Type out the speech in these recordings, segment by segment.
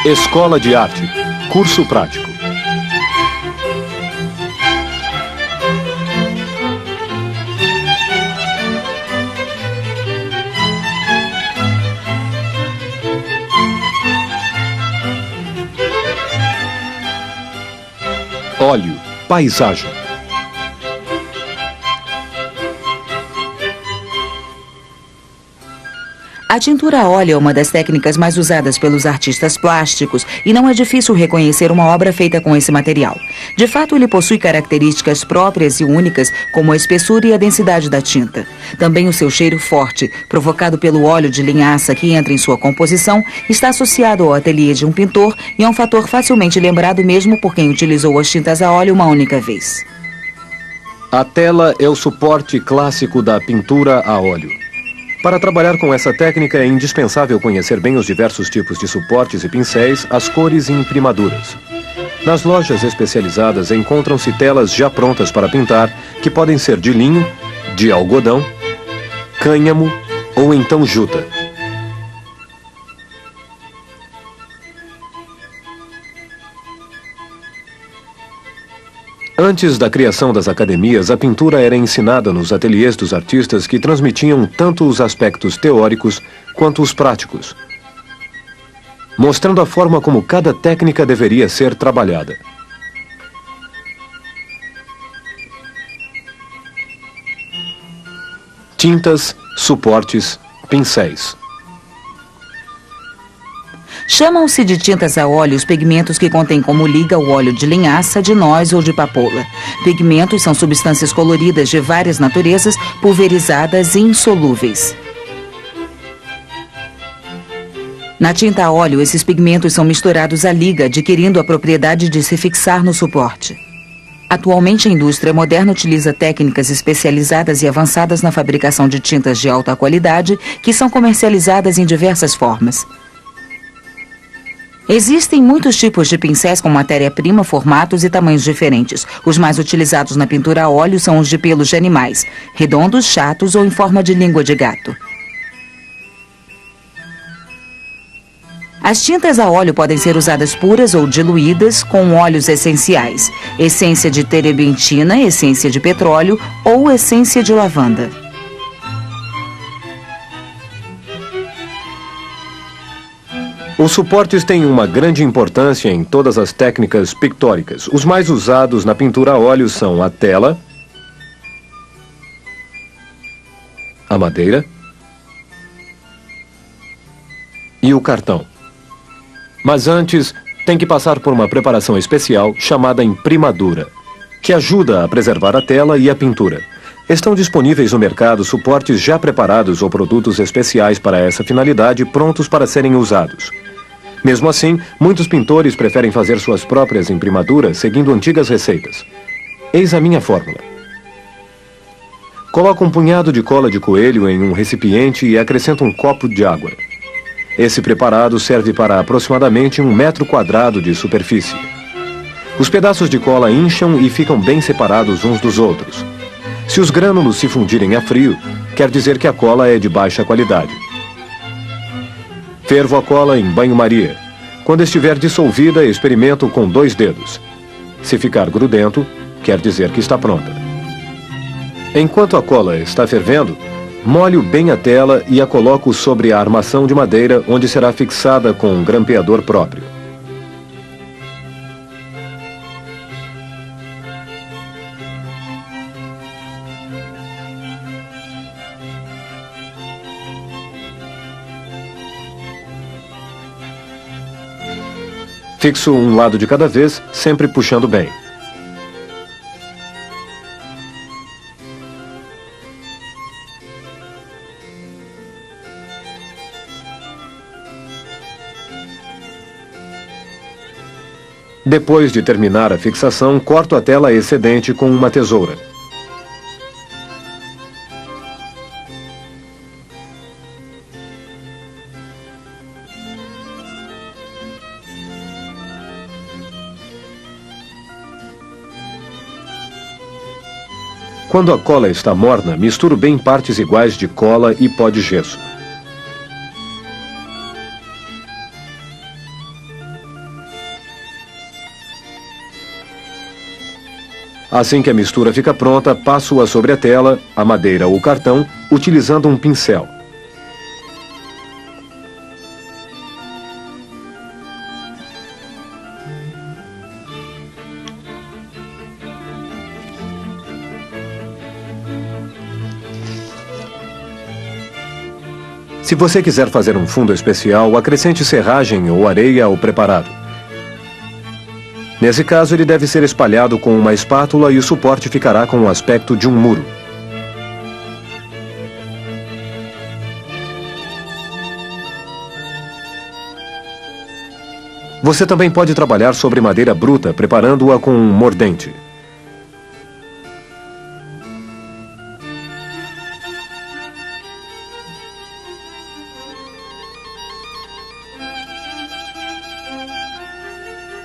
Escola de Arte, curso prático. Óleo, paisagem. A tintura a óleo é uma das técnicas mais usadas pelos artistas plásticos e não é difícil reconhecer uma obra feita com esse material. De fato, ele possui características próprias e únicas, como a espessura e a densidade da tinta. Também o seu cheiro forte, provocado pelo óleo de linhaça que entra em sua composição, está associado ao ateliê de um pintor e é um fator facilmente lembrado mesmo por quem utilizou as tintas a óleo uma única vez. A tela é o suporte clássico da pintura a óleo. Para trabalhar com essa técnica é indispensável conhecer bem os diversos tipos de suportes e pincéis, as cores e imprimaduras. Nas lojas especializadas encontram-se telas já prontas para pintar, que podem ser de linho, de algodão, cânhamo ou então juta. Antes da criação das academias, a pintura era ensinada nos ateliês dos artistas que transmitiam tanto os aspectos teóricos quanto os práticos, mostrando a forma como cada técnica deveria ser trabalhada. Tintas, suportes, pincéis. Chamam-se de tintas a óleo os pigmentos que contêm como liga o óleo de linhaça, de noz ou de papoula. Pigmentos são substâncias coloridas de várias naturezas, pulverizadas e insolúveis. Na tinta a óleo, esses pigmentos são misturados à liga, adquirindo a propriedade de se fixar no suporte. Atualmente, a indústria moderna utiliza técnicas especializadas e avançadas na fabricação de tintas de alta qualidade, que são comercializadas em diversas formas. Existem muitos tipos de pincéis com matéria-prima, formatos e tamanhos diferentes. Os mais utilizados na pintura a óleo são os de pelos de animais, redondos, chatos ou em forma de língua de gato. As tintas a óleo podem ser usadas puras ou diluídas com óleos essenciais, essência de terebintina, essência de petróleo ou essência de lavanda. Os suportes têm uma grande importância em todas as técnicas pictóricas. Os mais usados na pintura a óleo são a tela, a madeira e o cartão. Mas antes, tem que passar por uma preparação especial chamada imprimadura, que ajuda a preservar a tela e a pintura. Estão disponíveis no mercado suportes já preparados ou produtos especiais para essa finalidade prontos para serem usados. Mesmo assim, muitos pintores preferem fazer suas próprias imprimaduras seguindo antigas receitas. Eis a minha fórmula. Coloco um punhado de cola de coelho em um recipiente e acrescento um copo de água. Esse preparado serve para aproximadamente 1 metro quadrado de superfície. Os pedaços de cola incham e ficam bem separados uns dos outros. Se os grânulos se fundirem a frio, quer dizer que a cola é de baixa qualidade. Fervo a cola em banho-maria. Quando estiver dissolvida, experimento com 2 dedos. Se ficar grudento, quer dizer que está pronta. Enquanto a cola está fervendo, molho bem a tela e a coloco sobre a armação de madeira, onde será fixada com um grampeador próprio. Fixo um lado de cada vez, sempre puxando bem. Depois de terminar a fixação, corto a tela excedente com uma tesoura. Quando a cola está morna, misturo bem partes iguais de cola e pó de gesso. Assim que a mistura fica pronta, passo-a sobre a tela, a madeira ou cartão, utilizando um pincel. Se você quiser fazer um fundo especial, acrescente serragem ou areia ao preparado. Nesse caso, ele deve ser espalhado com uma espátula e o suporte ficará com o aspecto de um muro. Você também pode trabalhar sobre madeira bruta, preparando-a com um mordente.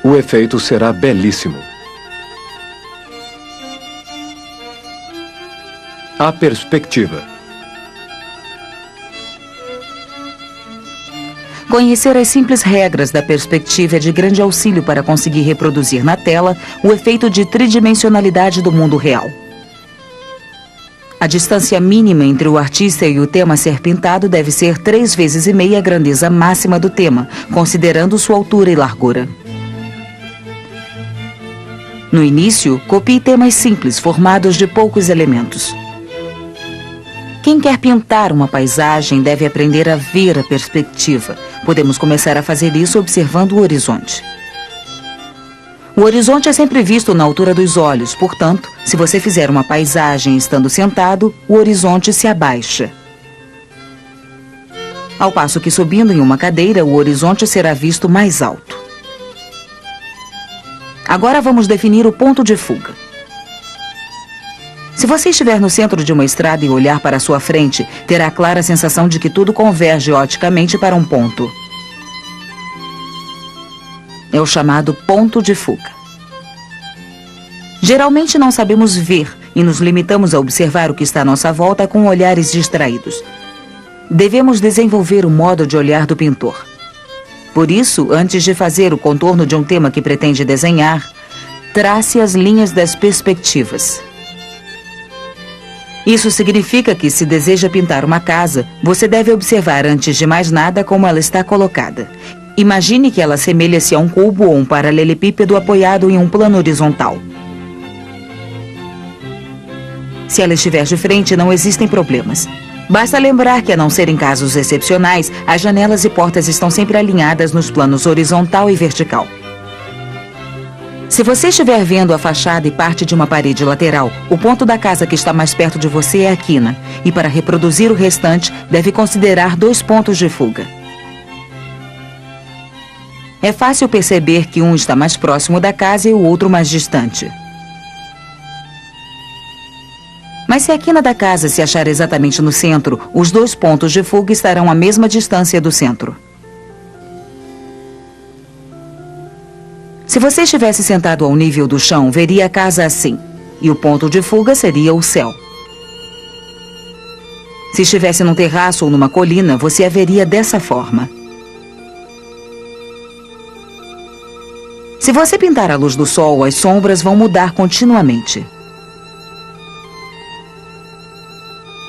O efeito será belíssimo. A perspectiva. Conhecer as simples regras da perspectiva é de grande auxílio para conseguir reproduzir na tela o efeito de tridimensionalidade do mundo real. A distância mínima entre o artista e o tema a ser pintado deve ser 3,5 vezes a grandeza máxima do tema, considerando sua altura e largura. No início, copie temas simples, formados de poucos elementos. Quem quer pintar uma paisagem deve aprender a ver a perspectiva. Podemos começar a fazer isso observando o horizonte. O horizonte é sempre visto na altura dos olhos, portanto, se você fizer uma paisagem estando sentado, o horizonte se abaixa. Ao passo que subindo em uma cadeira, o horizonte será visto mais alto. Agora vamos definir o ponto de fuga. Se você estiver no centro de uma estrada e olhar para a sua frente, terá a clara sensação de que tudo converge oticamente para um ponto. É o chamado ponto de fuga. Geralmente não sabemos ver e nos limitamos a observar o que está à nossa volta com olhares distraídos. Devemos desenvolver o modo de olhar do pintor. Por isso, antes de fazer o contorno de um tema que pretende desenhar, trace as linhas das perspectivas. Isso significa que, se deseja pintar uma casa, você deve observar antes de mais nada como ela está colocada. Imagine que ela assemelha-se a um cubo ou um paralelepípedo apoiado em um plano horizontal. Se ela estiver de frente, não existem problemas. Basta lembrar que, a não ser em casos excepcionais, as janelas e portas estão sempre alinhadas nos planos horizontal e vertical. Se você estiver vendo a fachada e parte de uma parede lateral, o ponto da casa que está mais perto de você é a quina, e para reproduzir o restante, deve considerar 2 pontos de fuga. É fácil perceber que um está mais próximo da casa e o outro mais distante. Mas se a quina da casa se achar exatamente no centro, os 2 pontos de fuga estarão à mesma distância do centro. Se você estivesse sentado ao nível do chão, veria a casa assim, e o ponto de fuga seria o céu. Se estivesse num terraço ou numa colina, você a veria dessa forma. Se você pintar a luz do sol, as sombras vão mudar continuamente.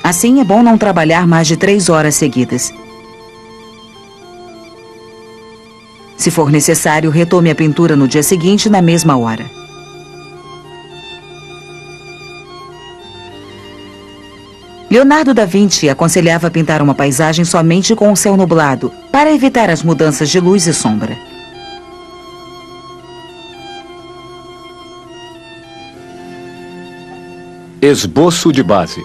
Assim, é bom não trabalhar mais de 3 horas seguidas. Se for necessário, retome a pintura no dia seguinte, na mesma hora. Leonardo da Vinci aconselhava pintar uma paisagem somente com o céu nublado, para evitar as mudanças de luz e sombra. Esboço de base.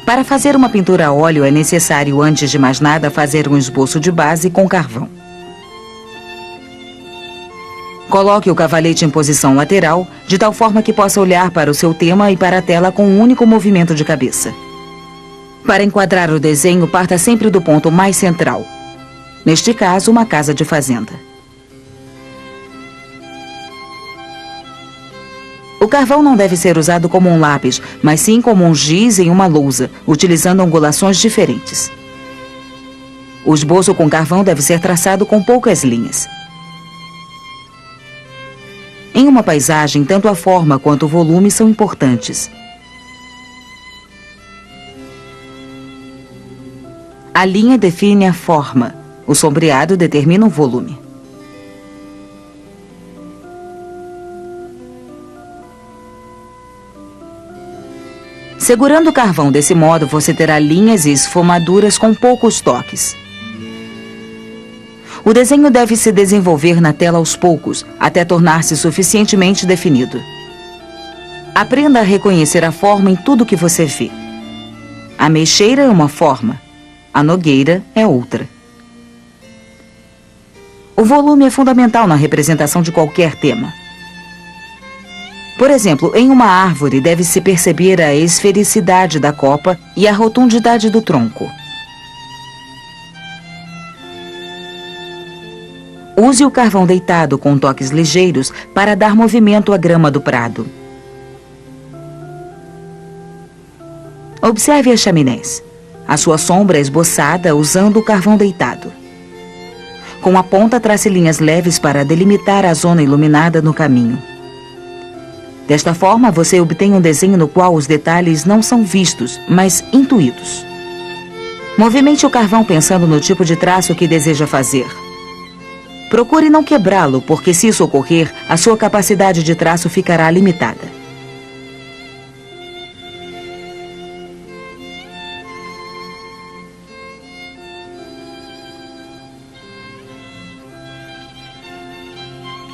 Para fazer uma pintura a óleo é necessário, antes de mais nada, fazer um esboço de base com carvão. Coloque o cavalete em posição lateral, de tal forma que possa olhar para o seu tema e para a tela com um único movimento de cabeça. Para enquadrar o desenho, parta sempre do ponto mais central. Neste caso, uma casa de fazenda. O carvão não deve ser usado como um lápis, mas sim como um giz em uma lousa, utilizando angulações diferentes. O esboço com carvão deve ser traçado com poucas linhas. Em uma paisagem, tanto a forma quanto o volume são importantes. A linha define a forma, o sombreado determina o volume. Segurando o carvão desse modo, você terá linhas e esfumaduras com poucos toques. O desenho deve se desenvolver na tela aos poucos, até tornar-se suficientemente definido. Aprenda a reconhecer a forma em tudo que você vê. A meixeira é uma forma, a nogueira é outra. O volume é fundamental na representação de qualquer tema. Por exemplo, em uma árvore deve-se perceber a esfericidade da copa e a rotundidade do tronco. Use o carvão deitado com toques ligeiros para dar movimento à grama do prado. Observe as chaminés. A sua sombra é esboçada usando o carvão deitado. Com a ponta, trace linhas leves para delimitar a zona iluminada no caminho. Desta forma, você obtém um desenho no qual os detalhes não são vistos, mas intuídos. Movimente o carvão pensando no tipo de traço que deseja fazer. Procure não quebrá-lo, porque se isso ocorrer, a sua capacidade de traço ficará limitada.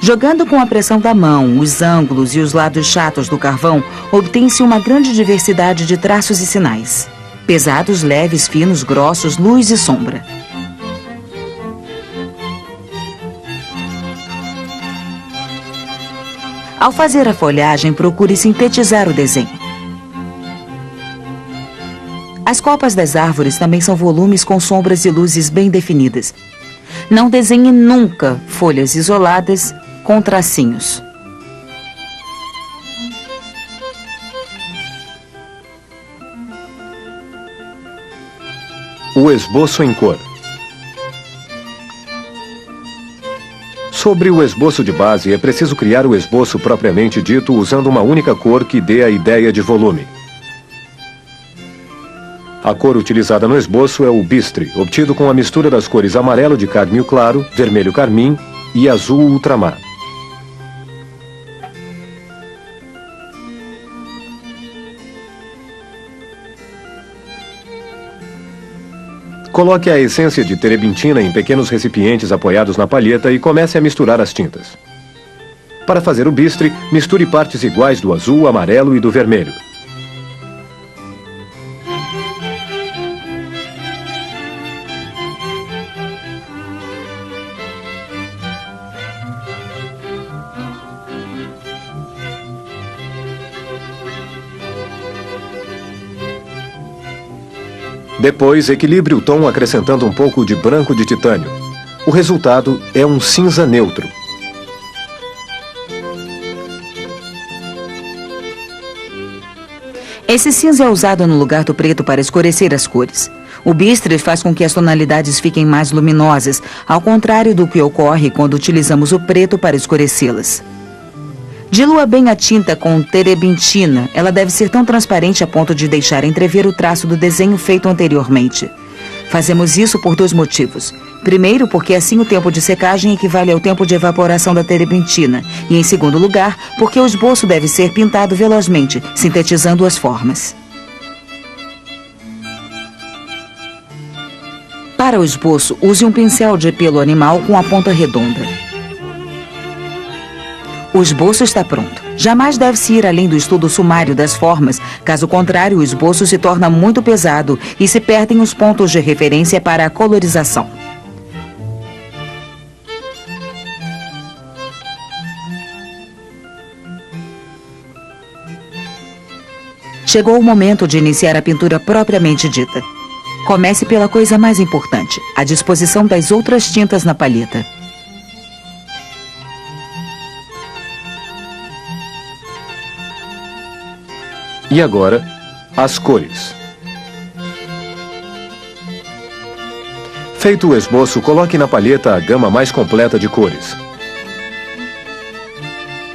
Jogando com a pressão da mão, os ângulos e os lados chatos do carvão, obtém-se uma grande diversidade de traços e sinais. Pesados, leves, finos, grossos, luz e sombra. Ao fazer a folhagem, procure sintetizar o desenho. As copas das árvores também são volumes com sombras e luzes bem definidas. Não desenhe nunca folhas isoladas com tracinhos. O esboço em cor. Sobre o esboço de base, é preciso criar o esboço propriamente dito usando uma única cor que dê a ideia de volume. A cor utilizada no esboço é o bistre, obtido com a mistura das cores amarelo de cádmio claro, vermelho carmim e azul ultramar. Coloque a essência de terebintina em pequenos recipientes apoiados na palheta e comece a misturar as tintas. Para fazer o bistre, misture partes iguais do azul, amarelo e do vermelho. Depois, equilibre o tom acrescentando um pouco de branco de titânio. O resultado é um cinza neutro. Esse cinza é usado no lugar do preto para escurecer as cores. O bistre faz com que as tonalidades fiquem mais luminosas, ao contrário do que ocorre quando utilizamos o preto para escurecê-las. Dilua bem a tinta com terebintina. Ela deve ser tão transparente a ponto de deixar entrever o traço do desenho feito anteriormente. Fazemos isso por dois motivos. Primeiro, porque assim o tempo de secagem equivale ao tempo de evaporação da terebintina. E em segundo lugar, porque o esboço deve ser pintado velozmente, sintetizando as formas. Para o esboço, use um pincel de pelo animal com a ponta redonda. O esboço está pronto. Jamais deve-se ir além do estudo sumário das formas, caso contrário, o esboço se torna muito pesado e se perdem os pontos de referência para a colorização. Chegou o momento de iniciar a pintura propriamente dita. Comece pela coisa mais importante, a disposição das outras tintas na palheta. E agora, as cores. Feito o esboço, coloque na palheta a gama mais completa de cores.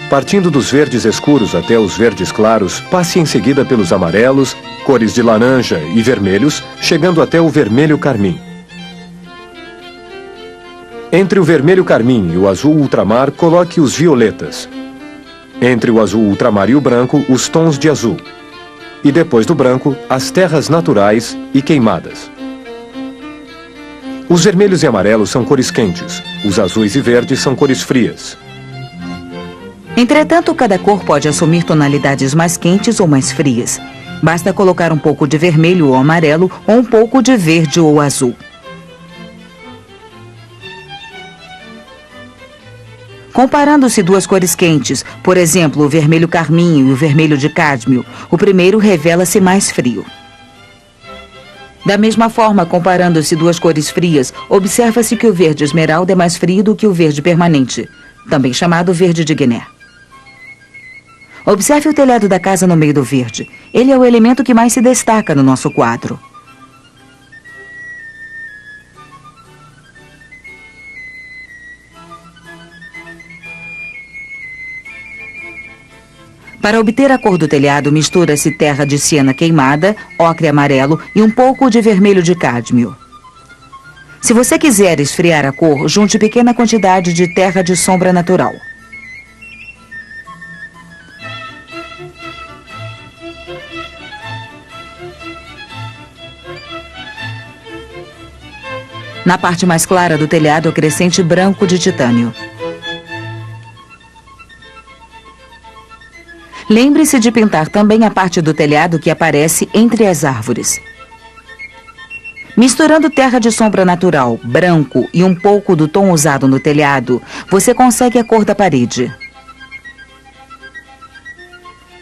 Partindo dos verdes escuros até os verdes claros, passe em seguida pelos amarelos, cores de laranja e vermelhos, chegando até o vermelho carmim. Entre o vermelho carmim e o azul ultramar, coloque os violetas. Entre o azul ultramar e o branco, os tons de azul. E depois do branco, as terras naturais e queimadas. Os vermelhos e amarelos são cores quentes, os azuis e verdes são cores frias. Entretanto, cada cor pode assumir tonalidades mais quentes ou mais frias. Basta colocar um pouco de vermelho ou amarelo ou um pouco de verde ou azul. Comparando-se duas cores quentes, por exemplo, o vermelho carmim e o vermelho de cádmio, o primeiro revela-se mais frio. Da mesma forma, comparando-se duas cores frias, observa-se que o verde esmeralda é mais frio do que o verde permanente, também chamado verde de Guiné. Observe o telhado da casa no meio do verde. Ele é o elemento que mais se destaca no nosso quadro. Para obter a cor do telhado, mistura-se terra de siena queimada, ocre amarelo e um pouco de vermelho de cádmio. Se você quiser esfriar a cor, junte pequena quantidade de terra de sombra natural. Na parte mais clara do telhado, acrescente branco de titânio. Lembre-se de pintar também a parte do telhado que aparece entre as árvores. Misturando terra de sombra natural, branco e um pouco do tom usado no telhado, você consegue a cor da parede.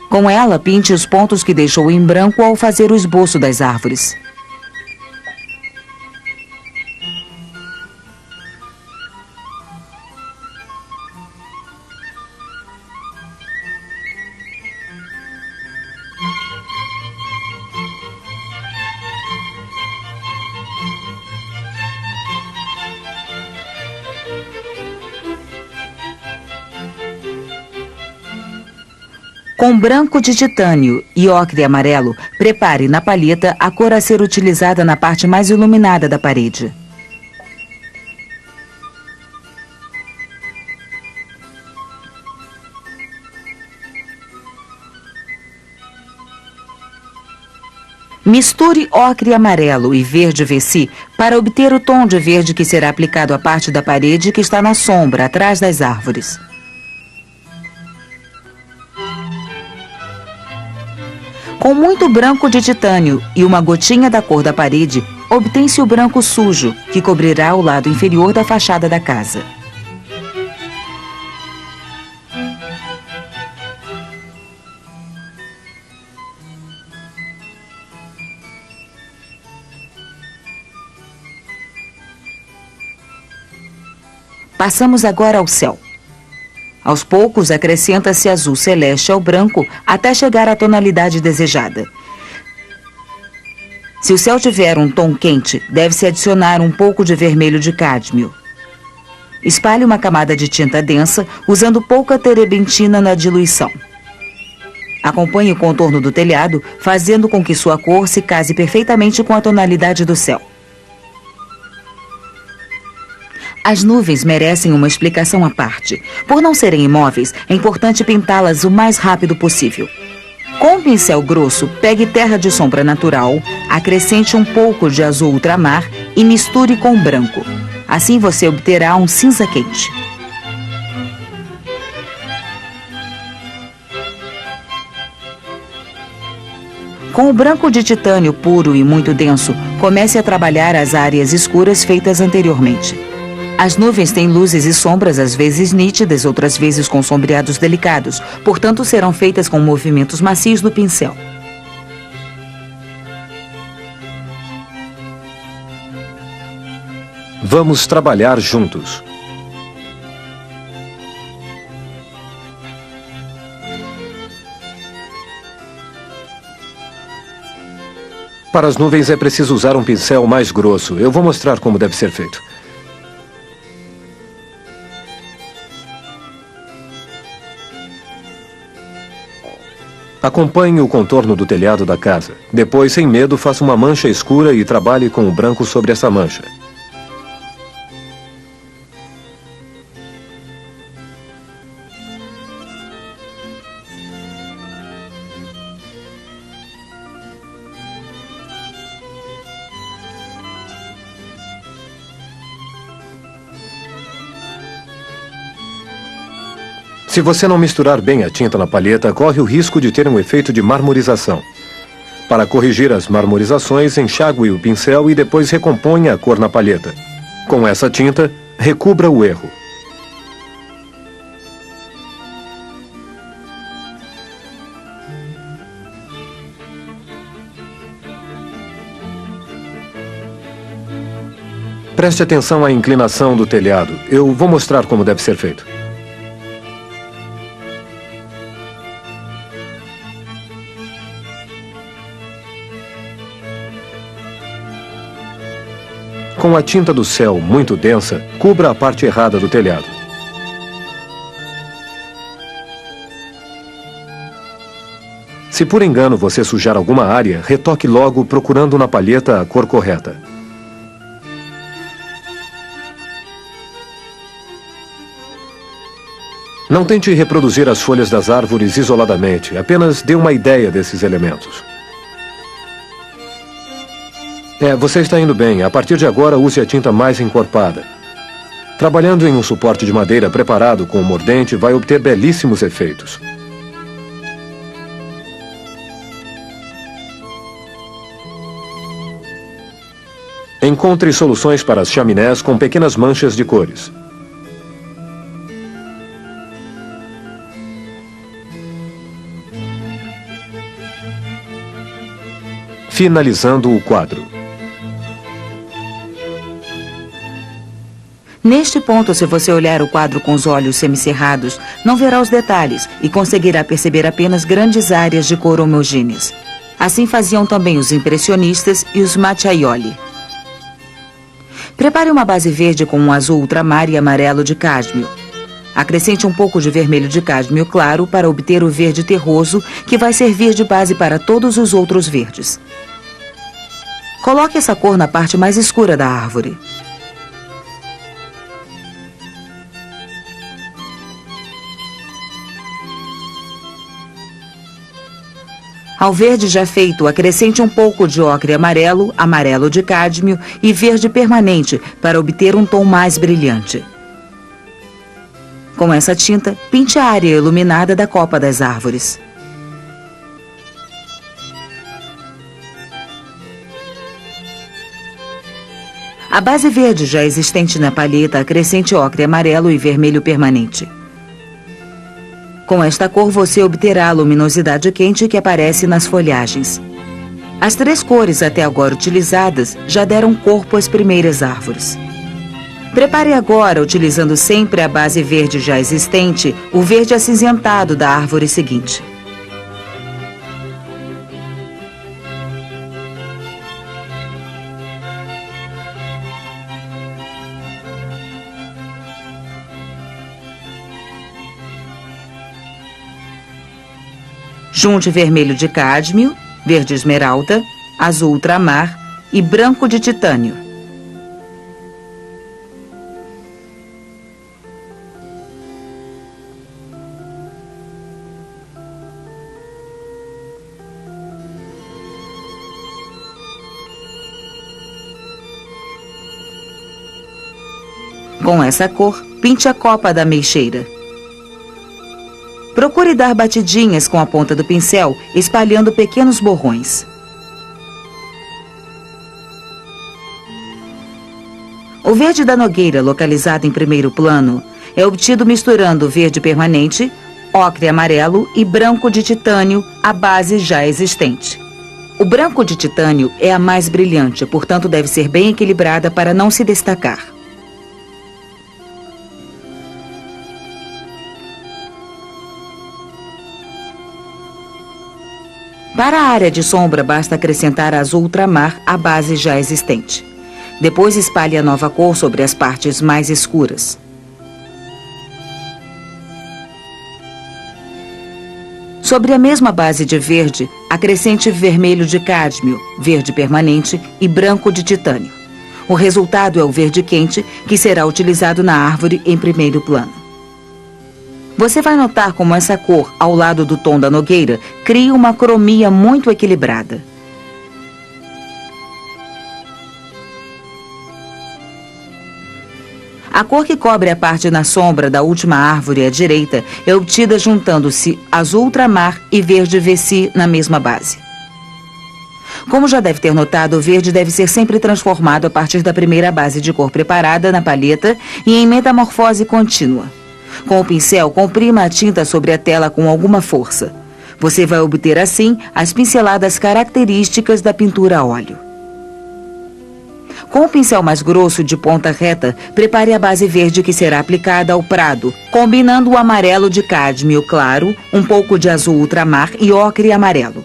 Com ela, pinte os pontos que deixou em branco ao fazer o esboço das árvores. Com branco de titânio e ocre amarelo, prepare na palheta a cor a ser utilizada na parte mais iluminada da parede. Misture ocre amarelo e verde veci para obter o tom de verde que será aplicado à parte da parede que está na sombra, atrás das árvores. Com muito branco de titânio e uma gotinha da cor da parede, obtém-se o branco sujo, que cobrirá o lado inferior da fachada da casa. Passamos agora ao céu. Aos poucos, acrescenta-se azul celeste ao branco até chegar à tonalidade desejada. Se o céu tiver um tom quente, deve-se adicionar um pouco de vermelho de cádmio. Espalhe uma camada de tinta densa, usando pouca terebentina na diluição. Acompanhe o contorno do telhado, fazendo com que sua cor se case perfeitamente com a tonalidade do céu. As nuvens merecem uma explicação à parte. Por não serem imóveis, é importante pintá-las o mais rápido possível. Com um pincel grosso, pegue terra de sombra natural, acrescente um pouco de azul ultramar e misture com branco. Assim você obterá um cinza quente. Com o branco de titânio puro e muito denso, comece a trabalhar as áreas escuras feitas anteriormente. As nuvens têm luzes e sombras, às vezes nítidas, outras vezes com sombreados delicados, portanto serão feitas com movimentos macios do pincel. Vamos trabalhar juntos. Para as nuvens é preciso usar um pincel mais grosso. Eu vou mostrar como deve ser feito. Acompanhe o contorno do telhado da casa. Depois, sem medo, faça uma mancha escura e trabalhe com o branco sobre essa mancha. Se você não misturar bem a tinta na palheta, corre o risco de ter um efeito de marmorização. Para corrigir as marmorizações, enxague o pincel e depois recomponha a cor na palheta. Com essa tinta, recubra o erro. Preste atenção à inclinação do telhado. Eu vou mostrar como deve ser feito. Com a tinta do céu muito densa, cubra a parte errada do telhado. Se por engano você sujar alguma área, retoque logo procurando na palheta a cor correta. Não tente reproduzir as folhas das árvores isoladamente, apenas dê uma ideia desses elementos. Você está indo bem. A partir de agora, use a tinta mais encorpada. Trabalhando em um suporte de madeira preparado com o mordente, vai obter belíssimos efeitos. Encontre soluções para as chaminés com pequenas manchas de cores. Finalizando o quadro. Neste ponto, se você olhar o quadro com os olhos semicerrados, não verá os detalhes e conseguirá perceber apenas grandes áreas de cor homogêneas. Assim faziam também os impressionistas e os Macchiaioli. Prepare uma base verde com um azul ultramar e amarelo de cádmio. Acrescente um pouco de vermelho de cádmio claro para obter o verde terroso, que vai servir de base para todos os outros verdes. Coloque essa cor na parte mais escura da árvore. Ao verde já feito, acrescente um pouco de ocre amarelo, amarelo de cádmio e verde permanente para obter um tom mais brilhante. Com essa tinta, pinte a área iluminada da copa das árvores. A base verde já existente na palheta, acrescente ocre amarelo e vermelho permanente. Com esta cor você obterá a luminosidade quente que aparece nas folhagens. As três cores até agora utilizadas já deram corpo às primeiras árvores. Prepare agora, utilizando sempre a base verde já existente, o verde acinzentado da árvore seguinte. Junte vermelho de cádmio, verde esmeralda, azul ultramar e branco de titânio. Com essa cor, pinte a copa da ameixeira. Procure dar batidinhas com a ponta do pincel, espalhando pequenos borrões. O verde da nogueira, localizado em primeiro plano, é obtido misturando verde permanente, ocre amarelo e branco de titânio, a base já existente. O branco de titânio é a mais brilhante, portanto deve ser bem equilibrada para não se destacar. Para a área de sombra, basta acrescentar azul ultramar à base já existente. Depois espalhe a nova cor sobre as partes mais escuras. Sobre a mesma base de verde, acrescente vermelho de cádmio, verde permanente e branco de titânio. O resultado é o verde quente, que será utilizado na árvore em primeiro plano. Você vai notar como essa cor, ao lado do tom da nogueira, cria uma cromia muito equilibrada. A cor que cobre a parte na sombra da última árvore à direita é obtida juntando-se azul ultramar e verde Vessi na mesma base. Como já deve ter notado, o verde deve ser sempre transformado a partir da primeira base de cor preparada na palheta e em metamorfose contínua. Com o pincel, comprima a tinta sobre a tela com alguma força. Você vai obter assim as pinceladas características da pintura a óleo. Com o pincel mais grosso de ponta reta, prepare a base verde que será aplicada ao prado, combinando o amarelo de cádmio claro, um pouco de azul ultramar e ocre amarelo.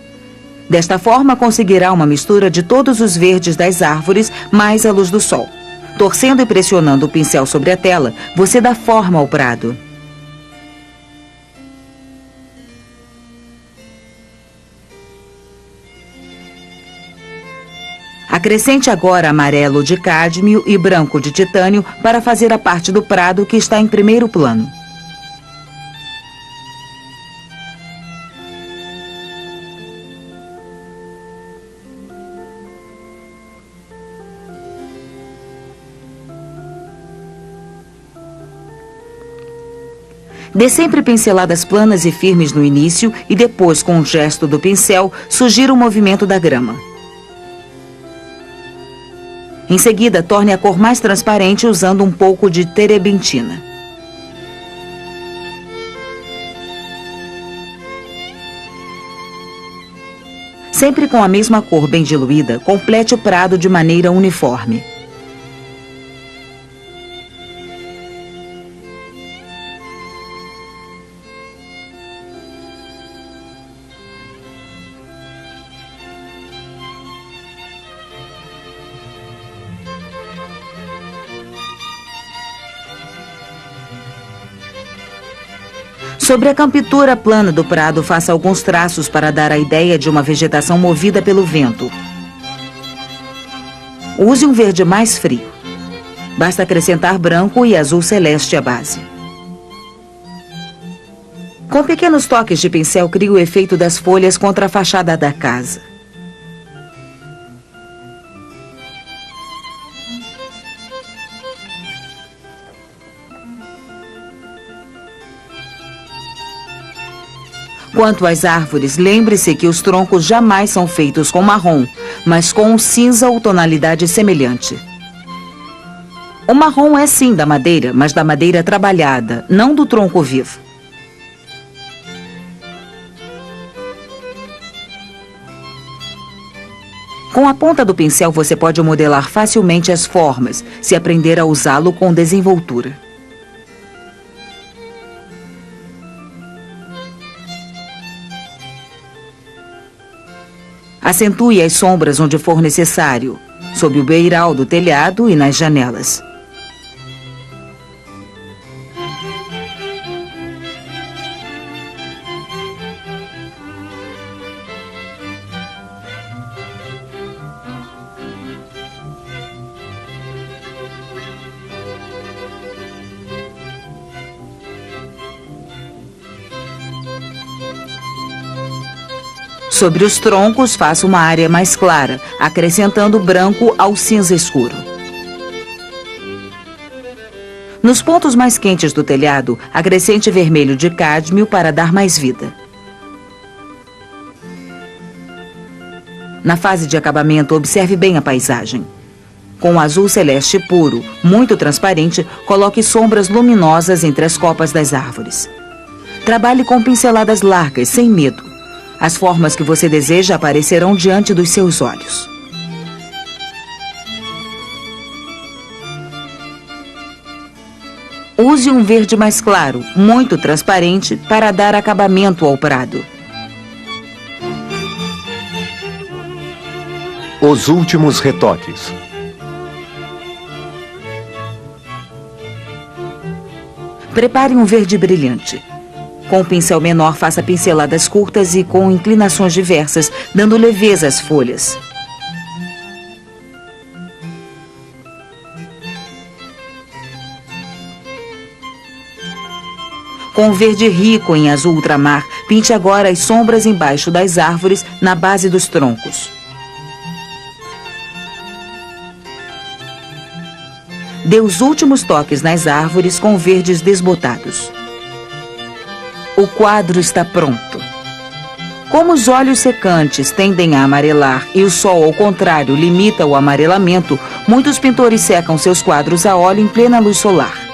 Desta forma, conseguirá uma mistura de todos os verdes das árvores mais a luz do sol. Torcendo e pressionando o pincel sobre a tela, você dá forma ao prado. Acrescente agora amarelo de cádmio e branco de titânio para fazer a parte do prado que está em primeiro plano. Dê sempre pinceladas planas e firmes no início e depois, com um gesto do pincel, sugira o movimento da grama. Em seguida, torne a cor mais transparente usando um pouco de terebentina. Sempre com a mesma cor bem diluída, complete o prado de maneira uniforme. Sobre a campitura plana do prado, faça alguns traços para dar a ideia de uma vegetação movida pelo vento. Use um verde mais frio. Basta acrescentar branco e azul celeste à base. Com pequenos toques de pincel, crie o efeito das folhas contra a fachada da casa. Quanto às árvores, lembre-se que os troncos jamais são feitos com marrom, mas com um cinza ou tonalidade semelhante. O marrom é sim da madeira, mas da madeira trabalhada, não do tronco vivo. Com a ponta do pincel você pode modelar facilmente as formas, se aprender a usá-lo com desenvoltura. Acentue as sombras onde for necessário, sob o beiral do telhado e nas janelas. Sobre os troncos, faça uma área mais clara, acrescentando branco ao cinza escuro. Nos pontos mais quentes do telhado, acrescente vermelho de cádmio para dar mais vida. Na fase de acabamento, observe bem a paisagem. Com azul celeste puro, muito transparente, coloque sombras luminosas entre as copas das árvores. Trabalhe com pinceladas largas, sem medo. As formas que você deseja aparecerão diante dos seus olhos. Use um verde mais claro, muito transparente, para dar acabamento ao prado. Os últimos retoques. Prepare um verde brilhante. Com o pincel menor, faça pinceladas curtas e com inclinações diversas, dando leveza às folhas. Com verde rico em azul ultramar, pinte agora as sombras embaixo das árvores, na base dos troncos. Dê os últimos toques nas árvores com verdes desbotados. O quadro está pronto. Como os óleos secantes tendem a amarelar e o sol, ao contrário, limita o amarelamento, muitos pintores secam seus quadros a óleo em plena luz solar.